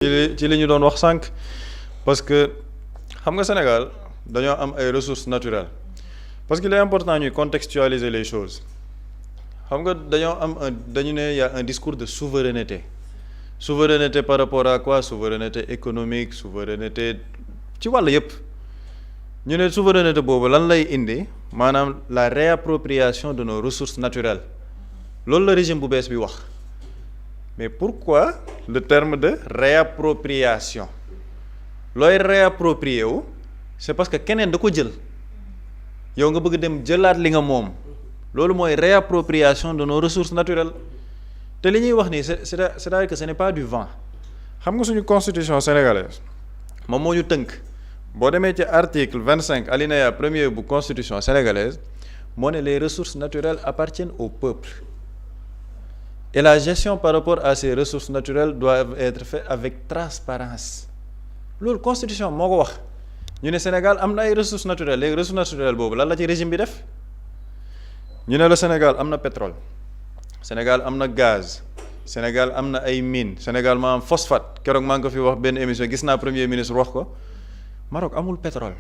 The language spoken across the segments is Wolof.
ci li ñu doon wax sànq parce que xam nga Sénégal dañoo am ay ressources naturelles parce qu'il est important ñuy contextualiser les choses xam nga dañu ne y a un discours de souveraineté par rapport à quoi? Souveraineté économique, souveraineté ci wàll yépp ñu ne souveraineté boobu lan lay indi maanaam la réappropriation de nos ressources naturelles loolu la régime bu bees bi wax. Mais pourquoi le terme de réappropriation? Looy réapproprier wu c'est parce que keneen da ko jël yow nga bëgg dem jëlaat li nga moom loolu mooy réappropriation de nos ressources naturelles te li ñuy wax nii c'est-à-dire que ce n'est pas du vent. Xam nga suñu constitution sénégalaise moom moo ñu tënk boo demee ci article 25 alinéa 1er bu constitution sénégalaise moo ne les ressources naturelles appartiennent au peuple. Et la gestion par rapport à ces ressources naturelles doit être faite avec transparence loolu constitution moo ko wax ñu ne Sénégal am na ay ressources naturelles léegi ressources naturelles boobu lan la ci régime bi def ñu ne la Sénégal am na pétrole Sénégal am na gaz Sénégal am na ay mines Sénégal ma am phosphate keroog maa ngi ko fi wax benn émission gis naa premier ministre wax ko Maroc amul pétrole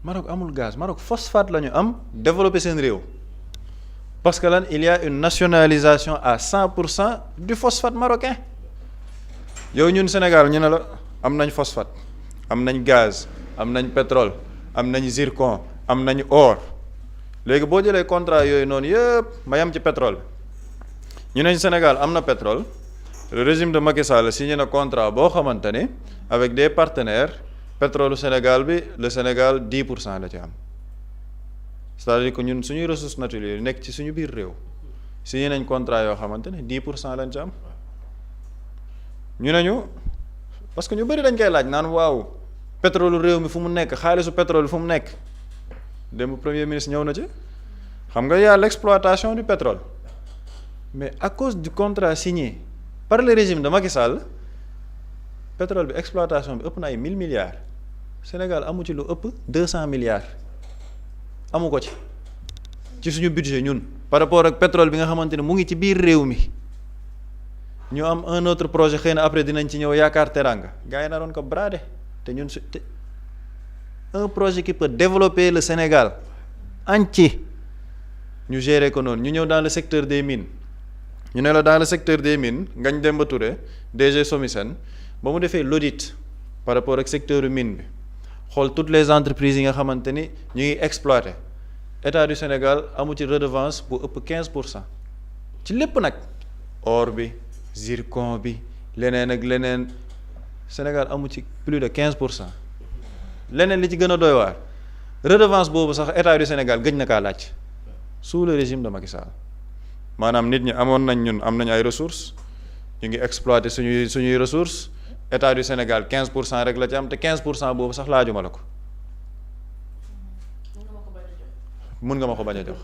Maroc amul gaz Maroc phosphate la ñu am développer seen réew. Parce que là, il y a une nationalisation à 100% du phosphate marocain. Yow ñun Sénégal ñu ne la am nañ phosphate am nañ gaz am nañ pétrole am nañ zircon am nañ or léegi boo jëlee contrat yooyu noonu yëpp ma yam ci pétrole ñu ne Sénégal am na pétrole le régime de Macky Sall signé na contrat boo xamante ni avec des partenaires pétrole Sénégal bi le Sénégal 10% la ci am. C'est-à-dire que ñun suñuy ressources naturelles yi nekk ci suñu biir réew signé nañ contrat yoo xamante ne 10% lañ ci am ñu ne ñu parce que ñu bëri dañ koy laaj naan waaw pétrole réew mi fu mu nekk xaalisu pétrole fu mu nekk démb premier ministre ñëw na ci xam nga y a l'exploitation du pétrole mais à cause du contrat signé par le régime de Macky Sall pétrole bi exploitation bi ëpp na ay 1000 milliards Sénégal amu ci lu ëpp 200 milliards. amu ko ci suñu budget ñun par rapport ak pétrole bi nga xamante ne mu ngi ci biir réew mi ñu am un autre projet xëy na après dinañ ci ñëw yaakaar teranga gars yi naroon ko brader te ñun un projet qui peut développer le Sénégal entier ñu gérer ko noonu ñu ñëw dans le secteur des mines ñu ne la dans le secteur des mines Ngagne Demba Touré DG SOMISEN ba mu defee l'audit par rapport ak secteur mine bi xool toutes les entreprises yi nga xamante ni ñu ngi exploiter état du Sénégal amu ci redevance bu ëpp 15% ci lépp nag or bi zircon bi leneen ak leneen Sénégal amu ci plus de 15% leneen li ci gën a doy waar redevance boobu sax état du Sénégal gëj na kaa laaj sous le régime de Macky Sall maanaam nit ñi amoon nañ ñun am nañ ay ressources ñu ngi exploiter suñuy ressources. État du Sénégal 15% rek la ci am te 15% boobu sax laajuma la ko. mun nga ma ko bañ a jox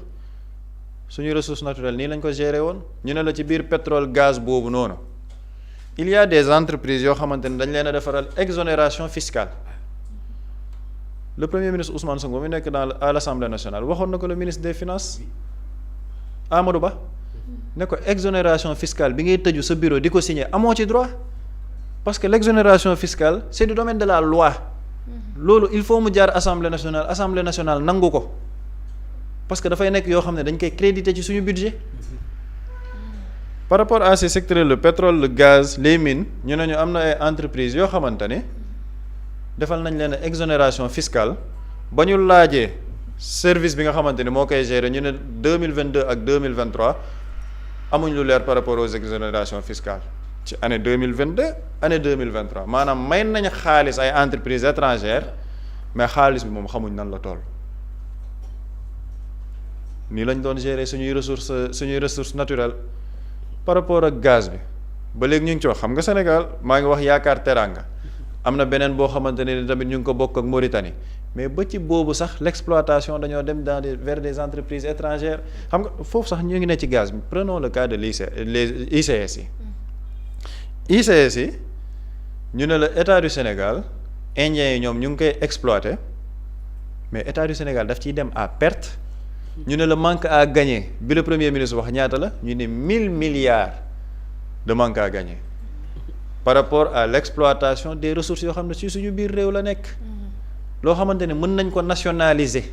suñuy ressources naturelles nii lañ ko gérer woon ñu ne la ci biir pétrole gaz boobu noonu il y a des entreprises yoo xamante ne dañ leen a defaral exonération fiscale le premier ministre Ousmane Sonko mi nekk à l'Assemblée nationale waxoon na ko le ministre des finances Amadou Ba ne ko exonération fiscale bi ngay tëju sa bureau di ko signer amoo ci droit. Parce que l'exonération fiscale c'est du domaine de la loi loolu il faut mu jaar assemblée nationale nangu ko parce que dafay nekk yoo xam ne dañ koy créditer ci suñu budget par rapport à ces secteurs le pétrole le gaz les mines ñu ne ñu am na ay entreprises yoo xamante ne defal nañ leen exonération fiscale ba ñu laajee service bi nga xamante ni moo koy gérer ñu ne 2022 ak 2023 amuñ lu leer par rapport aux exonérations fiscales ci année 2022 année 2023 maanaam may nañ xaalis ay entreprises étrangères mais xaalis bi moom xamuñ nan la toll nii lañ doon gérer suñuy ressources naturelles par rapport ak gaz bi ba léegi ñu ngi ci wax xam nga Sénégal maa ngi wax yaakaar teranga am na beneen boo xamante ne tamit ñu ngi ko bokk ak Mauritanie mais ba ci boobu sax l'exploitation dañoo dem vers des entreprises étrangères xam nga foofu sax ñu ngi ne ci gaz bi prenons le cas de les ICS yi. ICS yi ñu ne la état du Sénégal indiens yi ñoom ñu ngi koy exploiter mais état du Sénégal daf ciy dem à perte ñu ne le manque à gagner bi le premier ministre wax ñaata la ñu ne 1000 milliards de manque à gagner par rapport à l'exploitation des ressources yoo xam ne ci suñu biir réew la nekk loo xamante ne mën nañ ko nationaliser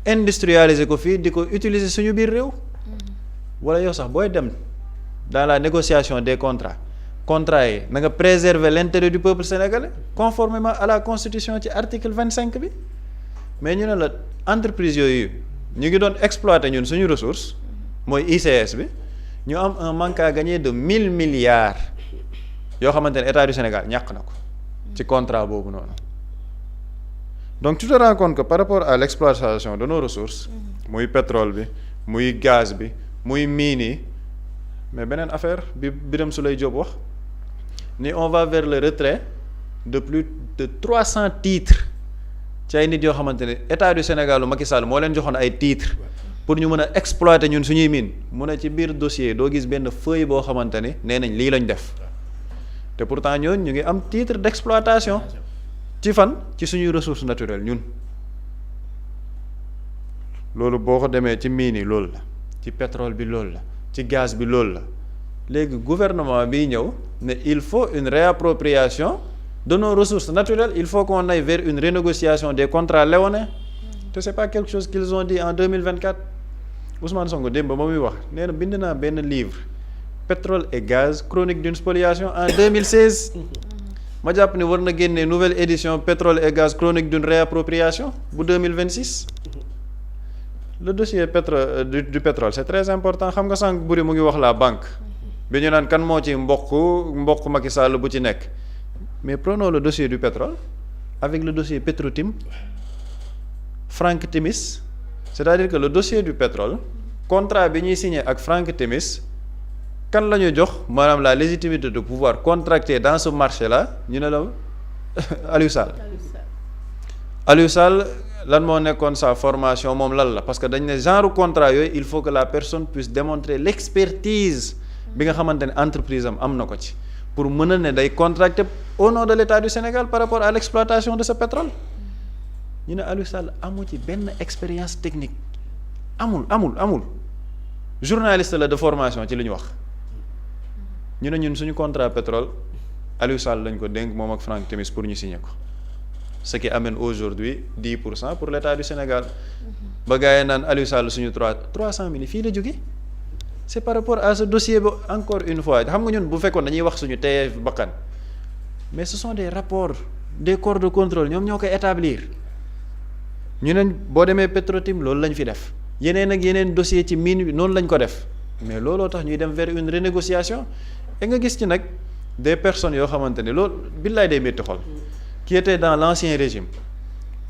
industrialiser ko fii di ko utiliser suñu biir réew wala yow sax booy dem dans la négociation des contrats yi na nga préserver l'intérêt du peuple sénégalais conformément à la constitution ci article 25 bi mais ñu ne la entreprise yooyu ñu ngi doon exploiter ñun suñu ressource mooy ICS bi ñu am un manque à gagner de 1000 milliards yoo xamante ne état du Sénégal ñàkk na ko ci contrat boobu noonu donc tu te rends compte que par rapport à l'exploitation de nos ressources muy pétrole bi muy gaz bi muy mine yi mais beneen affaire bi Birame Souleye Diop wax ni on va vers le retrait de plus de 300 titres ci ay nit yoo xamante ne état du Sénégal Macky Sall moo leen joxoon ay titres pour ñu mën a exploiter ñun suñuy mine mu ne ci biir dossier doo gis benn feuille boo xamante ne nee nañ lii lañ def te pourtant ñooñu ñu ngi am titre d'exploitation ci fan ci suñuy ressources naturelles ñun loolu boo ko demee ci mine yi loolu la ci pétrole bi loolu la ci gaz bi loolu la léegi gouvernement bi ñëw ne il faut une réappropriation de nos ressources naturelles il faut qu'on aille vers une renégociation des contrats léonins te c'est pas quelque chose qu'ils ont dit en 2024 Ousmane Sonko démb ba muy wax nee na bind naa benn livre pétrole et gaz chronique d'une spoliation en 2016 ma jàpp ni war na génnee nouvelle édition pétrole et gaz chronique d'une réappropriation bu 2026 le dossier du pétrole c'est très important xam nga sànq buri mu ngi wax la banque bi ñu naan kan moo ci mboq Macky Sall bu ci nekk mais prenons le dossier du pétrole avec le dossier Petrotim Frank Timis c'est-à-dire que le dossier du pétrole contrat bi ñuy signé ak Frank Timis kan la ñu jox maanaam la légitimité de pouvoir contracter dans ce marché là ñu ne la Aliou Sall lan moo nekkoon sa formation moom lan la parce que dañ ne genre contrat yooyu il faut que la personne puisse démontrer l'expertise bi nga xamante ne entreprise am na ko ci pour mën a ne day contracter au nom de l'État du Sénégal par rapport à l'exploitation de ce pétrole ñu ne Aliou Sall amu ci benn expérience technique amul journaliste la de formation ci li ñu wax ñu ne ñun suñu contrat pétrole Aliou Sall lañ ko dénk moom ak Frank Timis pour ñu signer ko ce qui amène aujourd'hui 10% pour l'État du Sénégal ba gars yi naan Aliou Sall suñu 300 000 fii la jóge c'est par rapport à ce dossier ba encore une fois xam nga ñun bu fekkoon dañuy wax suñu teyeef bakkan mais ce sont des rapports des corps de contrôle ñoom ñoo koy établir ñu ne boo demee Petrotim loolu lañ fi def yeneen ak yeneen dossier ci mine bi noonu lañ ko def mais looloo tax ñuy dem vers une renégociation et nga gis ci nag des personnes yoo xamante ne loolu billaay day métti xol qui étaient dans l'ancien régime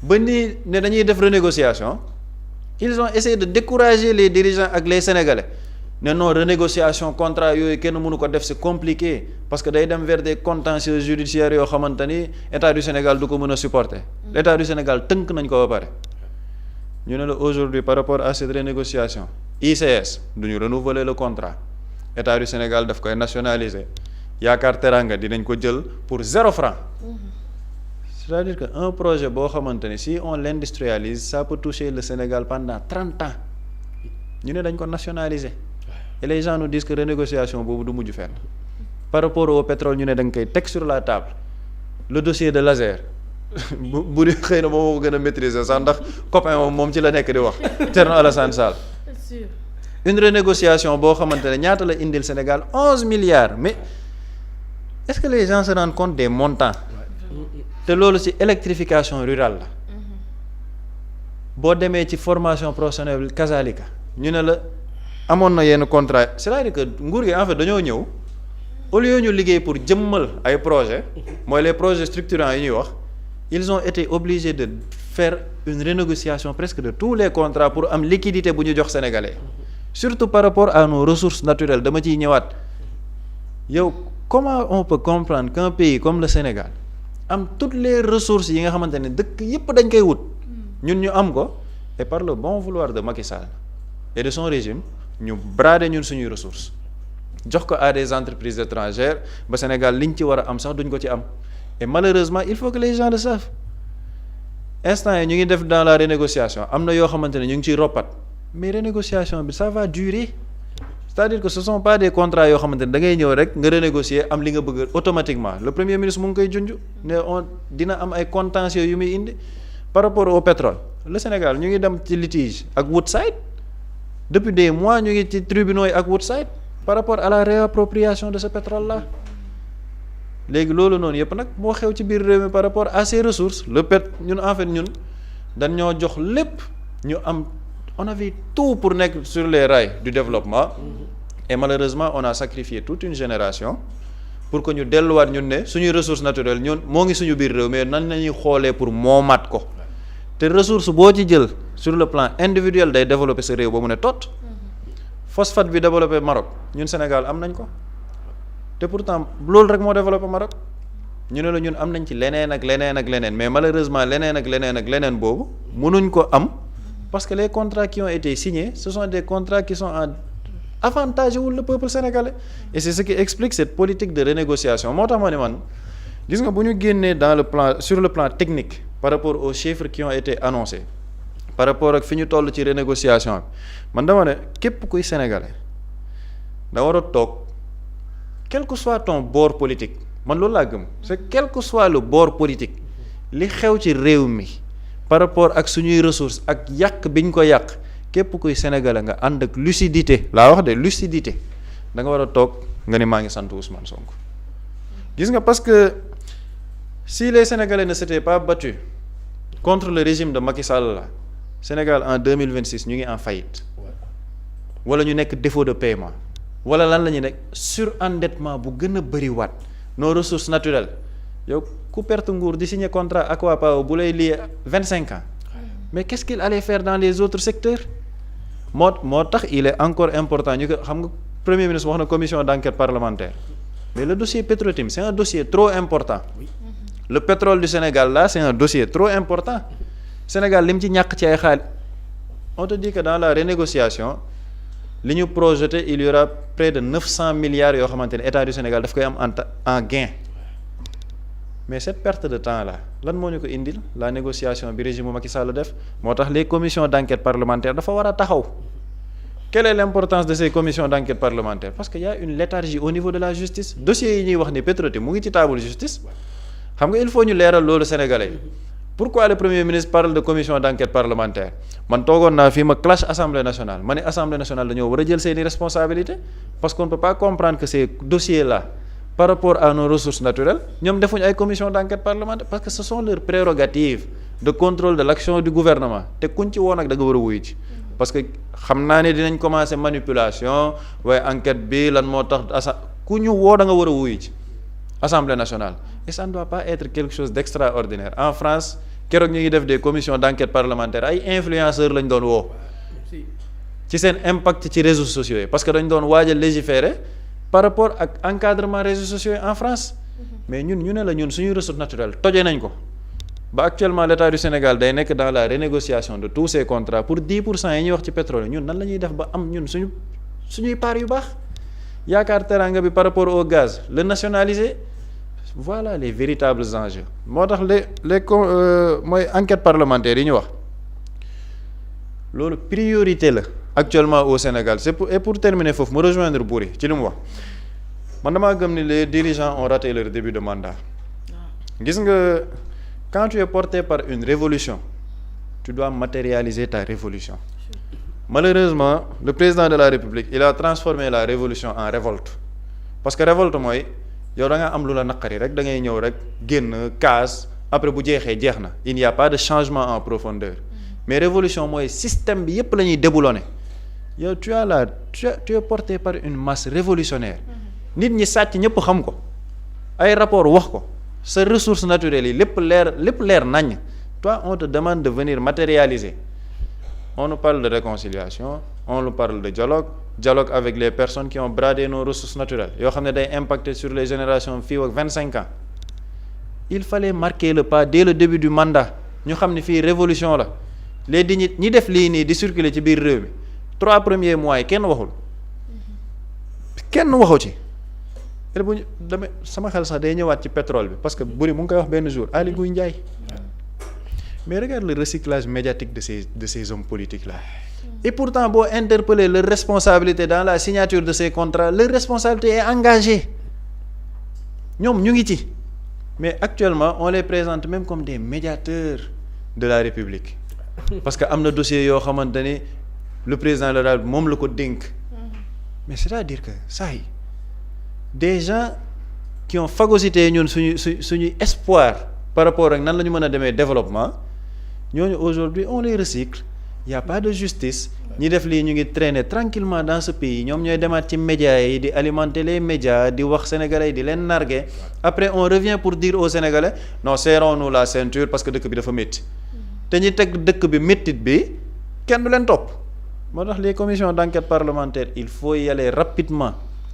ba nii ne dañuy def renégociation ils ont essayé de décourager les dirigeants ak les Sénégalais ne non renégociation contrat yooyu kenn mënu ko def c'est compliqué parce que day dem vers des contentieux judiciaires yoo xamante ni état du Sénégal du ko mën a supporter l'état du Sénégal tënk nañ ko ba pare ñu ne la aujourd'hui par rapport à cette renégociation ICS duñu renouveler le contrat état du Sénégal daf koy nationaliser yaakaar teranga dinañ ko jël pour 0 franc c'est-à-dire que un projet boo xamante ni si on l'industrialise ça peut toucher le Sénégal pendant 30 ans ñu ne dañ ko nationaliser et les gens nous disent que renégociation boobu du mujj fenn par rapport au pétrole ñu ne da nga koy teg sur la table le dossier de l'Azer bu di xëy na moom moo gën a maîtriser sax ndax copain moom ci la nekk di wax Thierno Alassane Sall une renégociation boo xamante ne ñaata la indil Sénégal 11 milliards mais est-ce que les gens se rendent compte des montants te loolu ci électrification rurale la boo demee ci formation professionnelle kazalika ñu ne la amoon na yenn contrat c'est-à-dire que nguur gi en fait dañoo ñëw au lieu ñu liggéey pour jëmmal ay projets mooy les projets structurants yi ñuy wax ils ont été obligés de faire une renégociation presque de tous les contrats pour am liquidité bu ñu jox sénégalais surtout par rapport à nos ressources naturelles dama ciy ñëwaat yow comment on peut comprendre qu'un pays comme le Sénégal am toutes les ressources yi nga xamante ne dëkk yépp dañ koy wut ñun ñu am ko et par le bon vouloir de Macky Sall et de son régime ñu brader ñun suñuy ressources jox ko à des entreprises étrangères ba Sénégal liñ ci war a am sax duñ ko ci am et malheureusement il faut que les gens le savent instant yi ñu ngi def dans la renégociation am na yoo xamante ne ñu ngi ciy roppat mais renégociation bi ça va durer c'est-à-dire que ce sont pas des contrats yoo xamante ne da ngay ñëw rek nga renégocier am li nga bëgg automatiquement le premier ministre mu ngi koy junj ne dina am ay contentieux yu muy indi par rapport au pétrole le Sénégal ñu ngi dem ci litige ak Woodside depuis des mois ñu ngi ci tribunaux yi ak Woodside par rapport à la réappropriation de ce pétrole là léegi loolu noonu yëpp nag moo xew ci biir réew mi par rapport à ces ressources le ñun en fait ñun dañ ñoo jox lépp ñu am on avait tout pour nekk sur les rails du développement et malheureusement on a sacrifié toute une génération pour que ñu delluwaat ñun ne suñuy ressources naturelles ñun moo ngi suñu biir réew mais nan lañuy xoolee pour moomaat ko te ressource boo ci jël sur le plan individuel day développer sa réew ba mu ne tot phosphate bi développé Maroc ñun Sénégal am nañ ko te pourtant loolu rek moo développé Maroc ñu ne la ñun am nañ ci leneen ak leneen ak leneen mais malheureusement leneen ak leneen ak leneen boobu mënuñ ko am parce que les contrats qui ont été signés ce sont des contrats qui sont en avantage wul le peuple sénégalais et c'est ce qui explique cette politique de renégociation moo tax ma ne man gis nga bu ñu génnee dans le plan sur le plan technique par rapport aux chiffres qui ont été annoncés par rapport ak fi ñu toll ci renégociation bi man dama ne képp kuy sénégalais da war a toog quel que soit ton bord politique man loolu laa gëm c'est quel que soit le bord politique li xew ci réew mi par rapport ak suñuy ressources ak yàq biñ ko yàq képp kuy sénégalais nga ànd ak lucidité laa wax de lucidité da nga war a toog nga ni maa ngi sant Ousmane Sonko gis nga parce que si les sénégalais ne s'étaient pas battus contre le régime de Macky Sall là Sénégal en 2026 ñu ngi en faillite wala ñu nekk défaut de paiement wala lan la ñuy nekk surendettement bu gën a bëriwaat nos ressources naturelles yow ku perte nguur di signer contrat Aqua Power bu lay lié 25 ans mais qu'est-ce qu'il allait faire dans les autres secteurs moo tax il est encore important ñu ko xam nga premier ministre wax na commission d'enquête parlementaire mais le dossier Petro-Tim c'est un dossier trop important le pétrole du Sénégal là c'est un dossier trop important Sénégal li mu ci ñàkk ci ay xaalis on te dit que dans la renégociation li ñu projeté il y aura près de 900 milliards yoo xamante ne état du Sénégal daf koy am en gain mais cette perte de temps là lan moo ñu ko indil la négociation bi régime Macky Sall def moo tax les commissions d'enquête parlementaire dafa war a taxaw quelle est l'importance de ces commissions d'enquête parlementaire parce que y a une léthargie au niveau de la justice dossiers yi ñuy wax ni Petro-Tim mu ngi ci table justice xam nga il faut ñu leeral loolu sénégalais pourquoi le premier ministre parle de commission d'enquête parlementaire man toogoon naa fii ma clash assemblée nationale ma ne assemblée nationale dañoo war a jël seeni responsabilités parce qu'on ne peut pas comprendre que ces dossiers là par rapport à nos ressources naturelles ñoom defuñu ay commission d'enquête parlementaire parce que ce sont leurs prérogatives de contrôle de l'action du gouvernement te kuñ ci woon ak da nga war a wuyu ci parce que xam naa ne dinañ commencer manipulation waaye enquête bi lan moo tax ku ñu woo da nga war a wuyu ci assemblée nationale et ça ne doit pas être quelque chose d'extraordinaire en France keroog ñu ngi def des commissions d'enquête parlementaire ay influenceurs lañ doon woo ci seen impact ci réseaux sociaux yi parce que dañ doon waaj a légiférer par rapport ak encadrement réseaux sociaux yi en France mais ñun ñu ne la ñun suñuy ressources naturelles tojee nañ ko ba actuellement l'État du Sénégal day nekk dans la renégociation de tous ces contrats pour 10% yi ñuy wax ci pétrole ñun nan la ñuy def ba am ñun suñuy part yu baax yaakaar teranga bi par rapport au gaz le nationaliser voilà les véritables enjeux moo tax les mooy enquête parlementaire yi ñu wax loolu priorité la actuellement au Sénégal et pour terminer foofu mu rejoindre Boury ci li mu wax man damaa gëm ni les dirigeants ont raté leur début de mandat gis nga quand tu es porté par une révolution tu dois matérialiser ta révolution malheureusement le président de la République il a transformé la révolution en révolte parce que révolte mooy yow da nga am lu la naqari rek da ngay ñëw rek génn casse après bu jeexee jeex na il n'y a pas de changement en profondeur mais révolution mooy système bi yépp la ñuy déboulonner yow tu es porté par une masse révolutionnaire nit ñi sàcc ñëpp xam ko ay rapport wax ko sa ressources naturelles yi lépp leer nañ toi on te demande de venir matérialiser on nous parle de réconciliation on nous parle de dialogue avec les personnes qui ont bradé nos ressources naturelles yoo xam ne day impacter sur les générations fii ak 25 ans il fallait marquer le pas dès le début du mandat ñu xam ne fii révolution la les di ñi def lii nii di circuler ci biir réew mi 3 premiers mois yi kenn waxu ci te bu ñu sama xel sax day ñëwaat ci pétrole bi parce que Boury mu ngi koy wax benn jour Aly Ngouille Ndiaye mais regarde le recyclage médiatique de ces hommes politiques là. Et pourtant boo interpeller leur responsabilité dans la signature de ces contrats leur responsabilité est engagée ñoom ñu ngi ci mais actuellement on les présente même comme des médiateurs de la République parce que am na dossier yoo xamante ni le président de la République moom la ko dénk mais c'est-à-dire que ça y des gens qui ont phagocyté ñun suñuy espoir par rapport ak nan la ñu mën a demee développement ñooñu aujourd'hui on les recycle il y a pas de justice ñi def lii ñu ngi traîner tranquillement dans ce pays ñoom ñooy demaat ci médias yi di alimenter les médias di wax sénégalais yi di leen narguer après on revient pour dire aux sénégalais non serrons-nous la ceinture parce que dëkk bi dafa métti te ñi teg dëkk bi méttit bi kenn du leen topp moo tax les commissions d'enquête parlementaire il faut y aller rapidement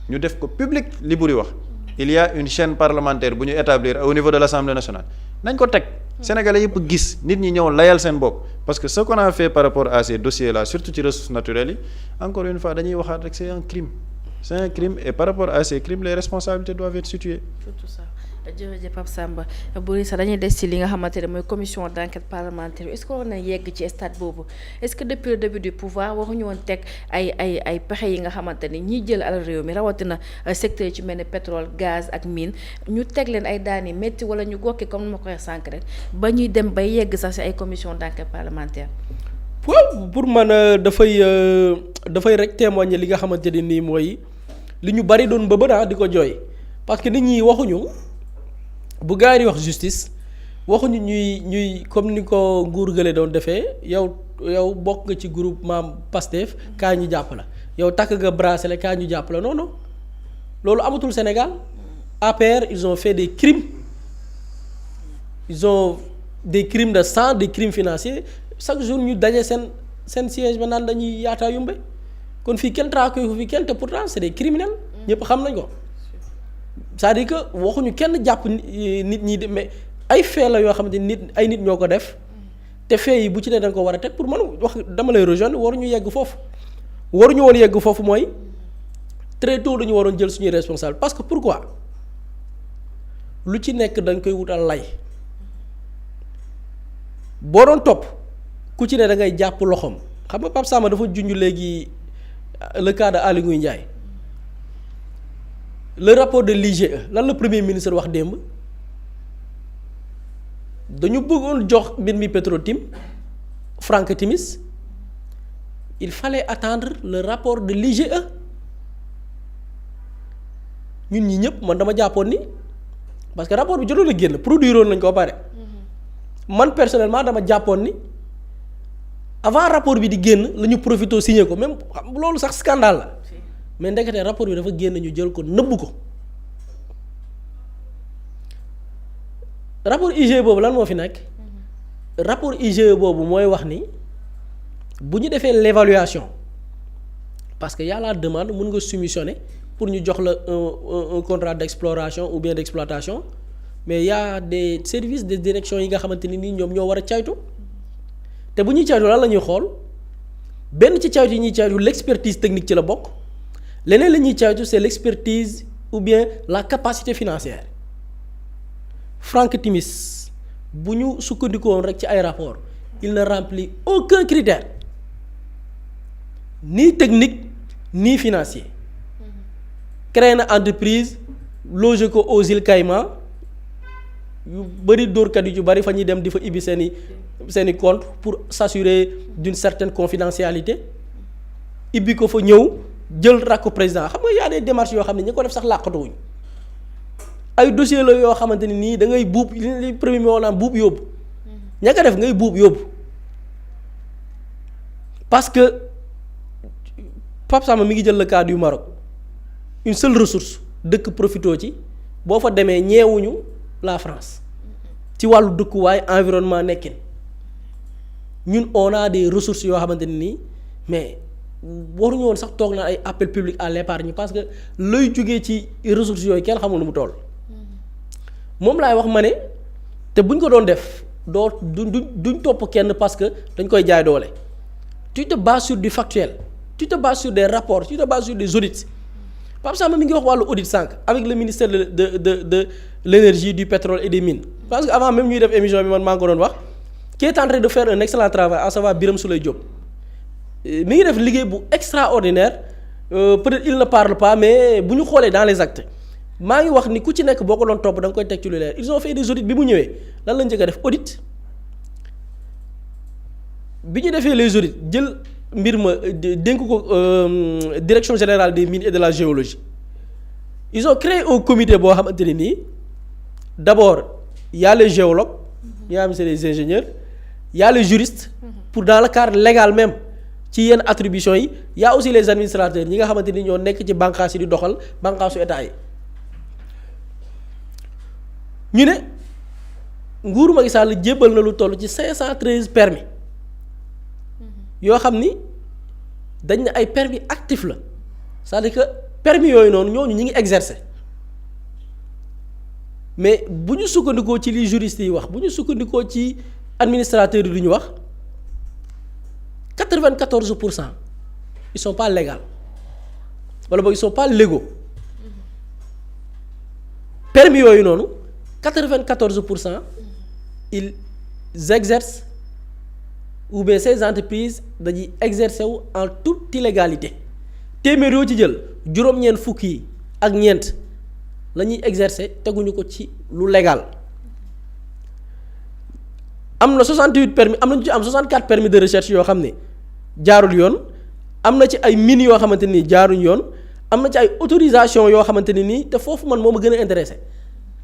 ñu def ko public li buri wax il y a une chaîne parlementaire bu ñu établir au niveau de l'Assemblée nationale nañ ko teg sénégalais yëpp gis nit ñi ñëw layal seen bopp parce que ce qu'on a fait par rapport à ces dossiers là surtout ci ressources naturelles yi encore une fois dañuy waxaat rek c'est un crime et par rapport à ces crimes les responsabilités doivent être situées. Surtout ça. jërëjëf Pape Samba Boury sax dañuy des ci li nga xamante ne mooy commission d'enquête parlementaire est-ce que war na yegg ci stade boobu est-ce que depuis le début du pouvoir waxuñu woon teg ay pexe yi nga xamante ni ñiy jël alal réew mi rawatina secteur yi ci mel ni pétrole gaz ak mine ñu teg leen ay daan yi métti wala ñu gokki comme ni ma ko waxee sànq rek ba ñuy dem bay yegg sax ci ay commission d'enquête parlementaire. waaw pour man dafay rek témoigner li nga xamante ne nii mooy li ñu bari doon bëbëna di ko jooy parce que nit ñi waxuñu. bu gaa yi wax justice waxuñu ñuy comme ni ko nguur gële doon defee yow bokk nga ci groupement Pastef kaa ñu jàpp la yow takk nga bracelet kaa ñu jàpp la non non loolu amatul Sénégal APR ils ont fait des crimes ils ont des crimes de sang des crimes financiers chaque jour ñu daje seen siège ba naan dañuy yaataa yumbe kon fii kenn traqué ko fii kenn te pourtant c'est des criminels ñëpp xam nañ ko. c'est-à-dire que waxuñu kenn jàpp nit ñi de mais ay fait la yoo xamante ni ay nit ñoo ko def te fait yi bu ci ne da nga ko war a teg pour man wax dama lay rejoindre waruñu yegg foofu waruñu woon yegg foofu mooy très tôt dañu waroon jël suñuy responsable parce que pourquoi lu ci nekk dañ koy wutal lay boo doon topp ku ci ne da ngay jàpp loxoom xam nga Pape Samba dafa junj léegi le cas de Aly Ngouille Ndiaye le rapport de l'IGE lan la premier ministre wax démb dañu bëggoon jox mbir mi Petro-Tim Franck Timis il fallait attendre le rapport de l'IGE ñun ñi ñëpp man dama jàppoon ni parce que rapport bi jotoon a génn produire woon nañ ko pare man personnellement dama jàppoon ni avant rapport bi di génn la ñu profité signé ko même loolu sax scandale la mais ndekete rapport bi dafa génn ñu jël ko nëbb ko rapport IGE boobu lan moo fi nekk rapport IGE boobu mooy wax ni bu ñu defee l'évaluation parce que y a la demande mën nga soumissionner pour ñu jox la un contrat d'exploration ou bien d'exploitation mais y a des services de direction yi nga xamante ni nii ñoom ñoo war a caytu te bu ñuy caytu lan la ñuy xool benn ci caytu yi ñuy caytu l'expertise technique ci la bokk leneen la ñuy caytu c'est l'expertise ou bien la capacité financière Franck Timis bu ñu sukkandikoon rek ci ay rapport il ne remplit aucun critère ni technique ni financier créé na entreprise logé ko aux îles Caïmans yu bëri dóorkat yu ci bëri fa ñuy dem di fa ibbi seeni compte pour s'assurer d'une certaine confidentialité ibbi ko fa ñëw jël rakku président xam nga y a des démarches yoo xam ne ñi ko def sax làqatuwuñ ay dossier la yoo xamante ni nii da ngay buub li premier moo naan buub yóbbu ña ko def ngay buub yóbbu parce que Pape Samba mi ngi jël le cas du Maroc une seule ressource dëkk profitoo ci boo fa demee ñeewuñu la France ci wàllu dëkkuwaay environnement nekkin ñun on a des ressources yoo xamante ni nii mais waruñu woon sax toog na ay appel public à l'épargne parce que looy jógee ci ressources yooyu kenn xamul nu mu toll moom laay wax ma ne te buñ ko doon def duñ topp kenn parce que dañ koy jaay doole tu te bases sur du factuel tu te bases sur des rapports tu te bases sur des audits Pape Samba mi ngi wax wàllu audit sànq avec le ministère de l'énergie du pétrole et des mines parce que avant même ñuy def émission bi man maa ngi ko doon wax qui est en train de faire un excellent travail à savoir Birame Souleye Diop mi ngi def liggéey bu extraordinaire peut-être il ne parle pas mais bu ñu xoolee dans les actes maa ngi wax ni ku ci nekk boo ko doon topp da nga koy teg ci lu leer ils ont fait des audits bi mu ñëwee lan la njëkk a def audit bi ñu defee les audits jël mbir ma dénk ko direction générale des mines et de la géologie ils ont créé un comité boo xamante ne nii d'abord y a les géologues ñi nga xam ne c'est des ingénieurs y a les juristes pour dans le cadre légal même ci yenn attributions yi y a aussi les administrateurs ñi nga xamante ni ñoo nekk ci bànqaas yi di doxal bànqaasu état yi ñu ne nguuru Macky Sall jébbal na lu toll ci 513 permis yoo xam ni dañ ne ay permis actif la c'est-à-dire que permis yooyu noonu ñooñu ñi ngi exercer mais bu ñu sukkandikoo ci li juristes yi wax bu ñu sukkandikoo ci administrateurs yi lu ñu wax 94% ils sont pas légaux wala boog ils sont pas légaux permis yooyu noonu 94% ils exercent ou bien ces entreprises dañuy exercer wu en toute illégalité téeméer yoo ci jël juróom-ñeent fukk yi ak ñeent la ñuy exercer teguñu ko ci lu légal am na 68 permis am nañu ci am 64 permis de recherche yoo xam ne jaarul yoon am na ci ay mines yoo xamante ni jaaruñ yoon am na ci ay autorisation yoo xamante ne nii te foofu man moo ma gën a intéressé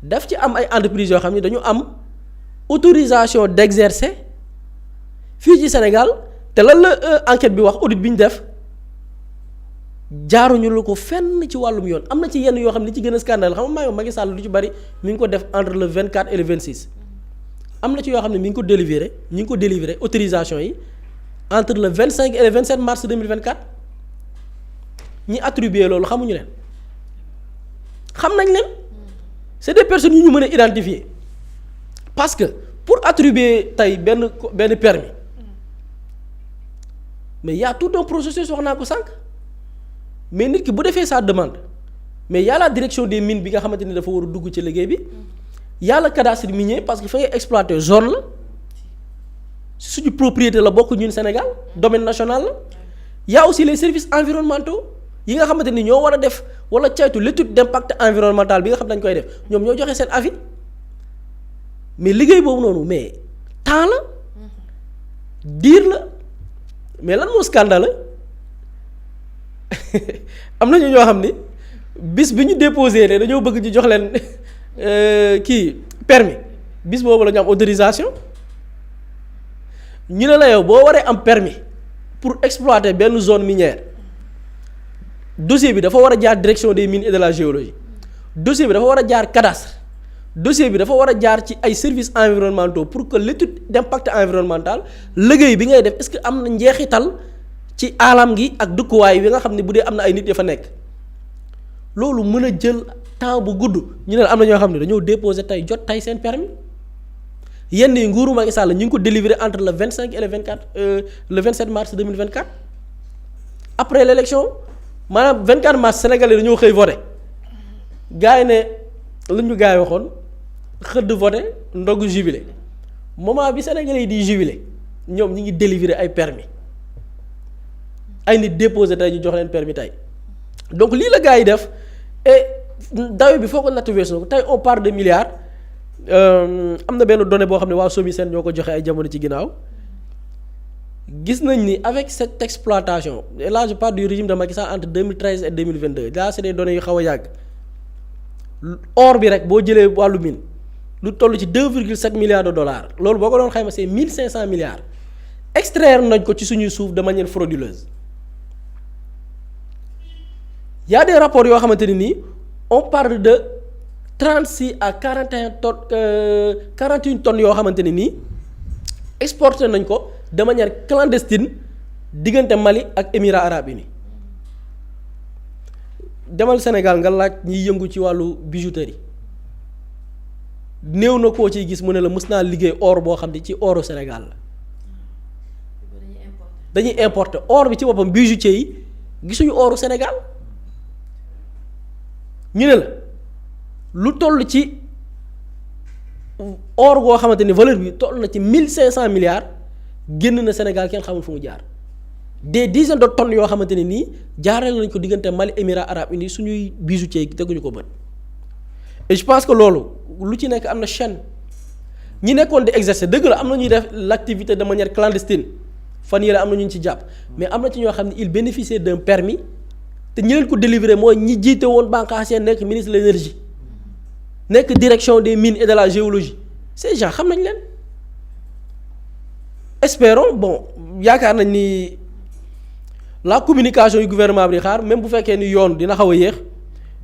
daf ci am ay entreprises yoo xam ne dañu am autorisation d'exercer fii ci Sénégal te lan la enquête bi wax audit bi ñu def jaaruñu lu ko fenn ci wàllum yoon am na ci yenn yoo xam ne li ci gën a scandale xam nga Macky Sall lu ci bari mi ngi ko def entre le 24 et le 26 am na ci yoo xam ne mi ngi ko délivrer autorisation yi entre le 25 et le 27 mars 2024 ñi attribué loolu xamuñu leen xam nañ leen c'est des personnes yu ñu mën a identifier parce que pour attribuer tey benn permis mais y a tout un processus wax naa ko sànq mais nit ki bu defee sa demande mais y a la direction des mines bi nga xamante ni dafa war a dugg ci liggéey bi y a le cadastre minier parce que fa ngay exploiter zone la suñu propriété la bokk ñun Sénégal domaine national la y a aussi les services environnementaux yi nga xamante ni ñoo war a def wala caytu l'étude d'impact environnemental bi nga xam dañ koy def ñoom ñoo joxe seen avis mais liggéey boobu noonu mais temps la diir la mais lan moo scandale am na ñoo xam ni bis bi ñu déposé ne dañoo bëgg ñu jox leen kii permis bis boobu la ñu am autorisation ñu ne la yow boo waree am permis pour exploiter benn zone minière dossier bi dafa war a jaar direction des mines et de la géologie dossier bi dafa war a jaar cadastre dossier bi dafa war a jaar ci ay services environnementaux pour que l'étude d'impact environnemental liggéey bi ngay def est-ce que am na njeexital ci alam gi ak dëkkuwaay bi nga xam ne bu dee am na ay nit ya fa nekk loolu mën a jël temps bu gudd ñu ne am na ñoo xam ne dañoo déposer tey jot tey seen permis yenn yi nguuru Macky Sall ñu ngi ko délivrer entre le 25 et le 27 mars 2024 après l'élection maanaam 24 mars sénégalais dañoo xëy voté gars yi ne lu ñu gars yi waxoon xëdd voté ndogu jubilé moment bi sénégalais yi di jubilé ñoom ñi ngi délivrer ay permis ay nit déposé tey ñu jox leen permis tey donc lii la gars yi def et dayo bi foo ko natt weesu na ko tey on parle de milliards am na benn donnée boo xam ne waa SOMISEN ñoo ko joxe ay jamono ci ginnaaw gis nañ ni avec cette exploitation et là je parle du régime de Macky Sall entre 2013 et 2022 là c'est des données yu xaw a yàgg or bi rek boo jëlee wàllu mine lu toll ci 2,7 milliards de dollars loolu boo ko doon xayma c'est 1500 milliards extraire nañ ko ci suñuy suuf de manière frauduleuse y a des rapports yoo xamante ni nii on parle de 36 à 41 tonnes 41 tonnes yoo xamante ne nii exporté nañ ko de manière clandestine diggante Mali ak Émirats arabes unis demal Sénégal nga laaj ñiy yëngu ci wàllu bijouterie néew na koo ciy gis mu ne la mës naa liggéey or boo xam ne ci oru Sénégal la dañuy importer or bi ci boppam bijoutier yi gisuñu oru Sénégal ñu ne la lu toll ci or goo xamante ni valeur bi toll na ci 1500 milliards génn na Sénégal kenn xamul fu mu jaar des dizaines de tonnes yoo xamante ne nii jaarale nañ ko diggante Mali Émirats arabes unis suñuy bijoutier teguñu ko bët et je pense que loolu lu ci nekk am na chaîne ñi nekkoon di exercer dëgg la am na ñuy def l'activité de manière clandestine fan yii la am na ñu ci jàpp mais am na ci ñoo xam ne il bénéficiait d'un permis te ñi leen ko délivrer mooy ñi jiite woon banque ancienne nekk ministre de l'énergie nekk direction des mines et de la géologie ces gens xam nañ leen espérons bon yaakaar nañ ni la communication yu gouvernement bi di xaar même bu fekkee ni yoon dina xaw a yéex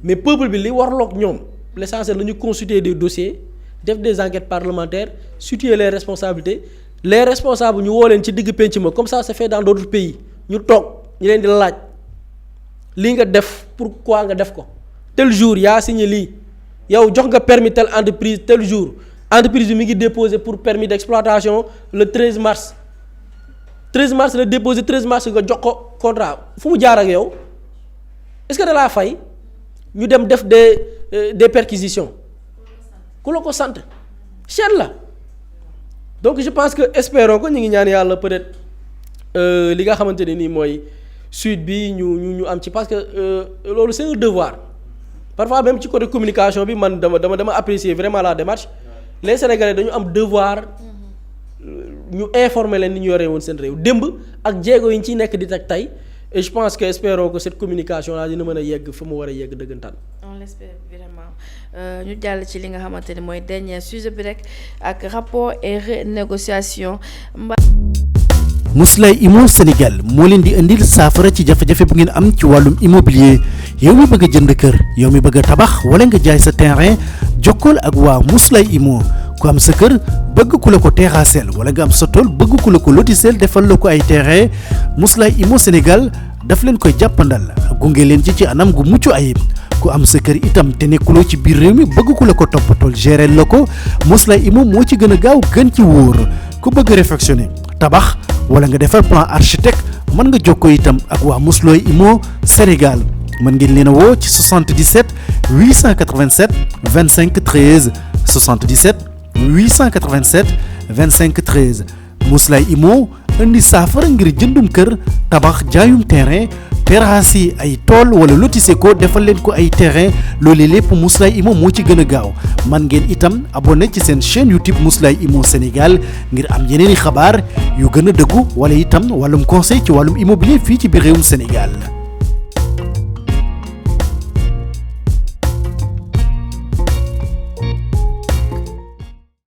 mais peuple bi li warloog ñoom l'essentiel nañu constituer des dossiers def des enquêtes parlementaires situer les responsabilités les responsables ñu woo leen ci digg penc ma comme ça se fait dans d'autres pays ñu toog ñu leen di laaj lii nga def pourquoi nga def ko tel jour yaa signé lii yow jox nga permis telle entreprise tel jour entreprise bi mi ngi déposé pour permis d'exploitation le 13 mars la déposé 13 mars nga jox ko contrat fu mu jaar ak yow est-ce que da laa fay ñu dem def des perquisitions ku la ko sant chaîne la donc je pense que espérons que ñu ngi ñaan yàlla peut-être li nga xamante ne nii mooy suite bi ñu am ci parce que loolu c'est un devoir parfois même ci côté communication bi man dama apprécier vraiment la démarche les Sénégalais dañu am devoir ñu informer leen ni ñu yoree woon seen réew démb ak jéego yi ñu ciy nekk di teg tey et je pense que espérons que cette communication là dina mën a yegg fa mu war a yegg dëggantaan. on l'espère vraiment ñu jàll ci li nga xamante ne mooy dernier sujet bi rek ak rapport et renégociation. Mously Immo Sénégal moo leen di indil saafara ci jafe-jafe bu ngeen am ci wàllum immobilier yow mi bëgg a jënd kër yow mi bëgg a tabax wala nga jaay sa terrain jokkool ak waa Mously Immo ku am sa kër bëgg ku la ko terrassel wala nga am sa tool bëgg ku la ko lotisel defal la ko ay terrain Mously Immo Sénégal daf leen koy jàppandal gunge leen ci anam gu mucc ayib ku am sa kër itam te nekkuloo ci biir réew mi bëgg ku la ko toppatool gérer la ko Mously Immo moo ci gën a gaaw gën ci wóor ku bëgg réfectionner tabax wala nga defar plan architecte mën nga jokkoo itam ak waa Mously Immo Sénégal mën ngeen leen a woo ci 77 887 25 13 77 887 25 13 Mously Immo indi saafara ngir jëndum kër tabax jaayum terrain terrasse yi ay tool wala lotissé ko defal leen ko ay terrain loolu lépp Mously Immo moo ci gën a gaaw man ngeen itam abonné ci seen chaîne YouTube Mously Immo Sénégal ngir am yeneeni xabaar yu gën a dëggu wala itam wàllum conseil ci wàllum immobilier fii ci biir réewum Sénégal